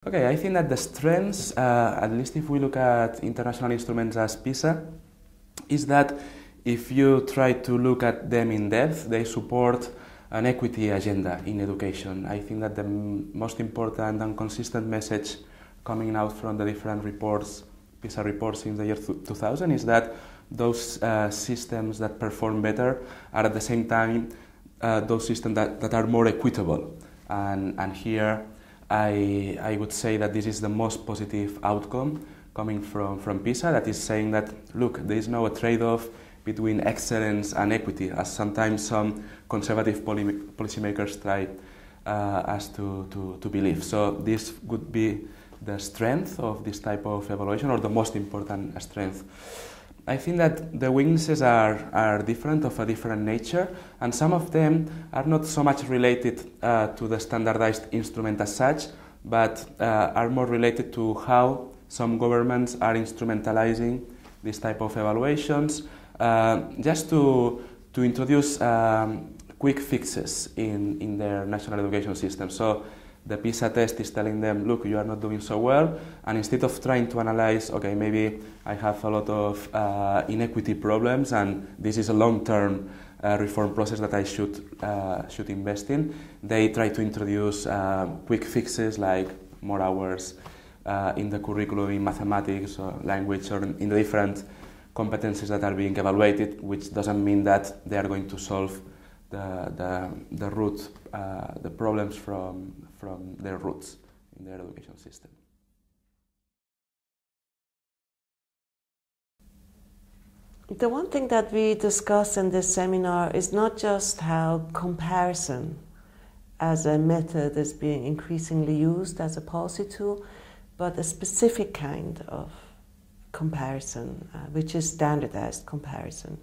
Okay, I think that the strengths, at least if we look at international instruments as PISA, is that if you try to look at them in depth, they support an equity agenda in education. I think that the most important and consistent message coming out from the different reports, PISA reports in the year 2000, is that those systems that perform better are at the same time those systems that are more equitable. And here I would say that this is the most positive outcome coming from PISA, that is saying that, look, there is now a trade-off between excellence and equity, as sometimes some conservative policymakers try us to believe. So this would be the strength of this type of evaluation, or the most important strength. I think that the weaknesses are different, of a different nature, and some of them are not so much related to the standardized instrument as such, but are more related to how some governments are instrumentalizing this type of evaluations, just to introduce quick fixes in their national education system. So the PISA test is telling them, look, you are not doing so well, and instead of trying to analyze, okay, maybe I have a lot of inequity problems and this is a long-term reform process that I should invest in, they try to introduce quick fixes like more hours in the curriculum in mathematics or language, or in the different competencies that are being evaluated, which doesn't mean that they are going to solve the root, the problems from their roots in their education system. The one thing that we discuss in this seminar is not just how comparison as a method is being increasingly used as a policy tool, but a specific kind of comparison, which is standardized comparison.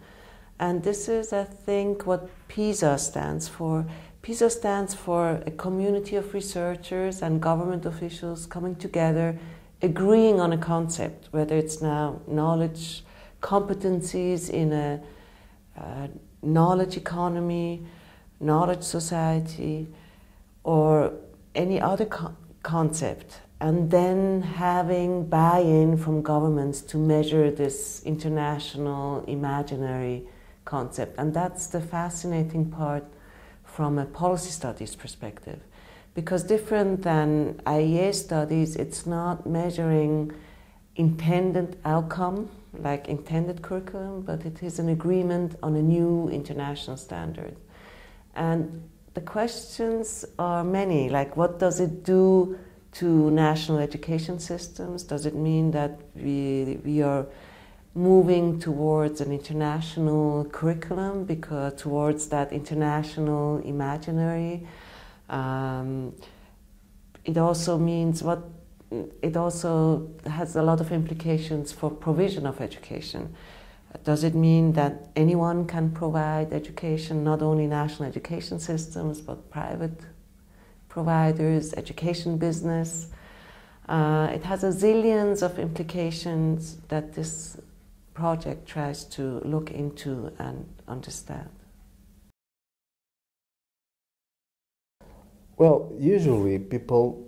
And this is, I think, what PISA stands for. PISA stands for a community of researchers and government officials coming together, agreeing on a concept, whether it's now knowledge competencies in a knowledge economy, knowledge society, or any other concept, and then having buy-in from governments to measure this international imaginary concept. And that's the fascinating part from a policy studies perspective, because different than IEA studies, it's not measuring intended outcome, like intended curriculum, but it is an agreement on a new international standard. And the questions are many, like what does it do to national education systems? Does it mean that we are moving towards an international curriculum, because towards that international imaginary? It also means it also has a lot of implications for provision of education. Does it mean that anyone can provide education, not only national education systems, but private providers, education business? It has a zillions of implications that this project tries to look into and understand. Well, usually people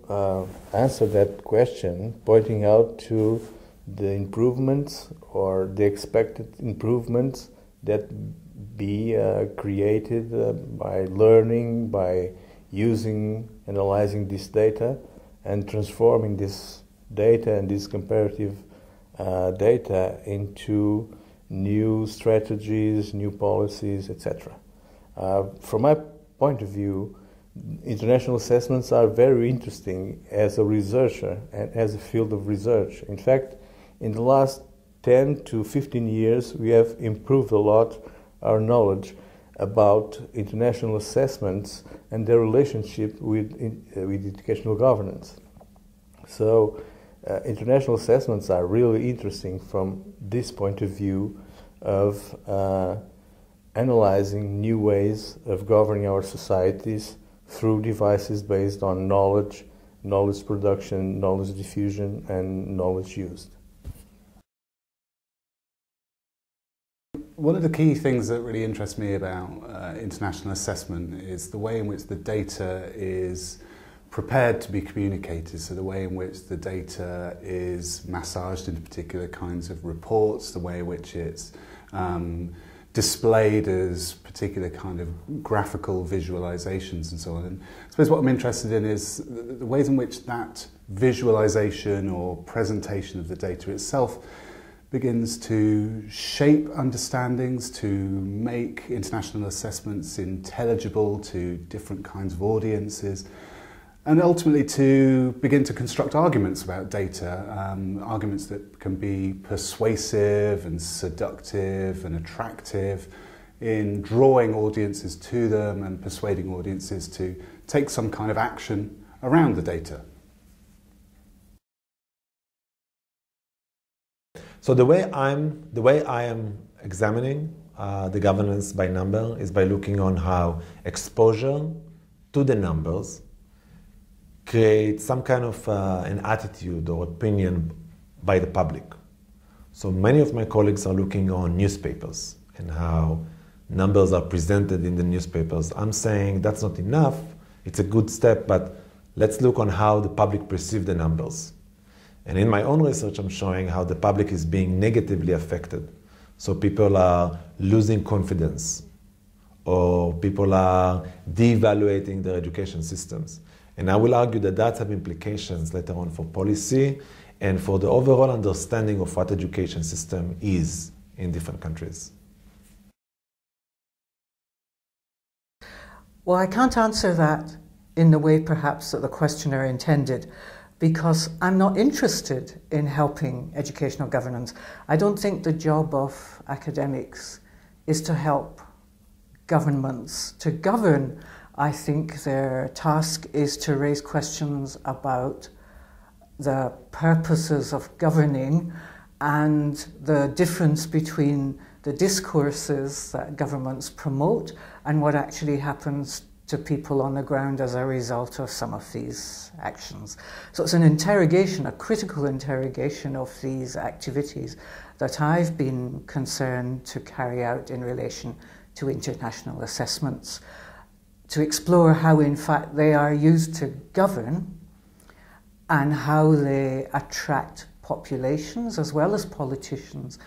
answer that question pointing out to the improvements or the expected improvements that be created by learning, by using, analyzing this data and transforming this data and this comparative data into new strategies, new policies, etc. From my point of view, international assessments are very interesting as a researcher and as a field of research. In fact, in the last 10 to 15 years, we have improved a lot our knowledge about international assessments and their relationship with educational governance. So international assessments are really interesting from this point of view of analyzing new ways of governing our societies through devices based on knowledge, knowledge production, knowledge diffusion, and knowledge used. One of the key things that really interests me about international assessment is the way in which the data is prepared to be communicated, so the way in which the data is massaged into particular kinds of reports, the way in which it's displayed as particular kind of graphical visualizations and so on. And I suppose what I'm interested in is the ways in which that visualization or presentation of the data itself begins to shape understandings, to make international assessments intelligible to different kinds of audiences, and ultimately to begin to construct arguments about data, arguments that can be persuasive and seductive and attractive in drawing audiences to them and persuading audiences to take some kind of action around the data. So the way I am examining the governance by number is by looking on how exposure to the numbers create some kind of an attitude or opinion by the public. So many of my colleagues are looking on newspapers and how numbers are presented in the newspapers. I'm saying that's not enough. It's a good step, but let's look on how the public perceive the numbers. And in my own research, I'm showing how the public is being negatively affected. So people are losing confidence, or people are devaluating their education systems. And I will argue that that has implications later on for policy and for the overall understanding of what education system is in different countries. Well, I can't answer that in the way perhaps that the questioner intended, because I'm not interested in helping educational governance. I don't think the job of academics is to help governments to govern. I think their task is to raise questions about the purposes of governing and the difference between the discourses that governments promote and what actually happens to people on the ground as a result of some of these actions. So it's an interrogation, a critical interrogation of these activities that I've been concerned to carry out in relation to international assessments, to explore how in fact they are used to govern and how they attract populations as well as politicians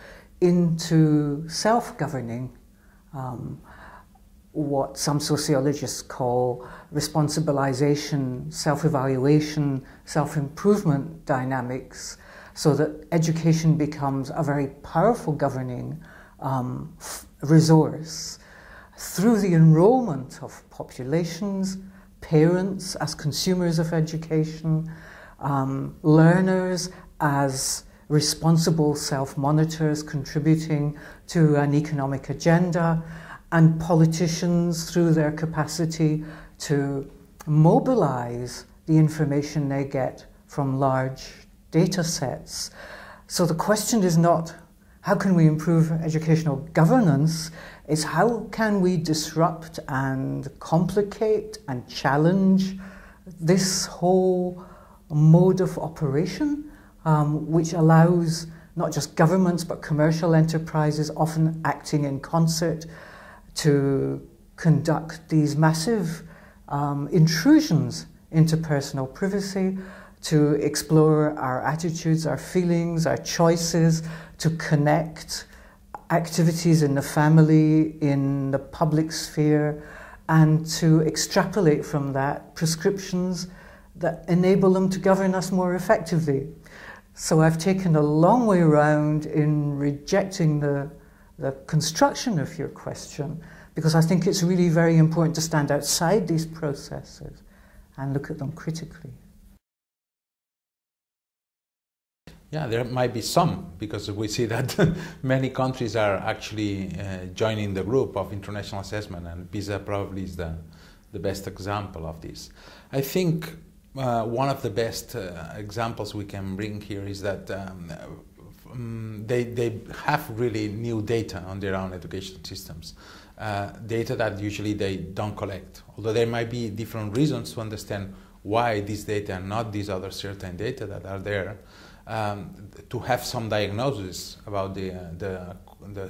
into self-governing, what some sociologists call responsibilization, self-evaluation, self-improvement dynamics, so that education becomes a very powerful governing resource through the enrollment of populations, parents as consumers of education, learners as responsible self-monitors contributing to an economic agenda, and politicians through their capacity to mobilize the information they get from large data sets. So the question is not how can we improve educational governance, it's how can we disrupt and complicate and challenge this whole mode of operation, which allows not just governments but commercial enterprises, often acting in concert, to conduct these massive intrusions into personal privacy, to explore our attitudes, our feelings, our choices, to connect activities in the family, in the public sphere, and to extrapolate from that prescriptions that enable them to govern us more effectively. So I've taken a long way around in rejecting the construction of your question, because I think it's really very important to stand outside these processes and look at them critically. Yeah, there might be some, because we see that many countries are actually joining the group of international assessment, and PISA probably is the best example of this. I think one of the best examples we can bring here is that they have really new data on their own education systems, data that usually they don't collect, although there might be different reasons to understand why these data and not these other certain data that are there. To have some diagnosis about the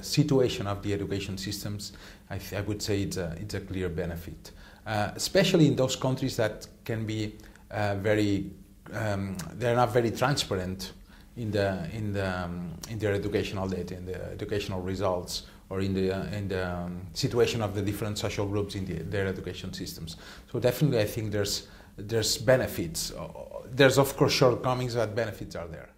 situation of the education systems, I would say it's a clear benefit, especially in those countries that can be they're not very transparent in their educational data, in the educational results, or in the situation of the different social groups in their education systems. So definitely, I think there's benefits. There's of course shortcomings, but benefits are there.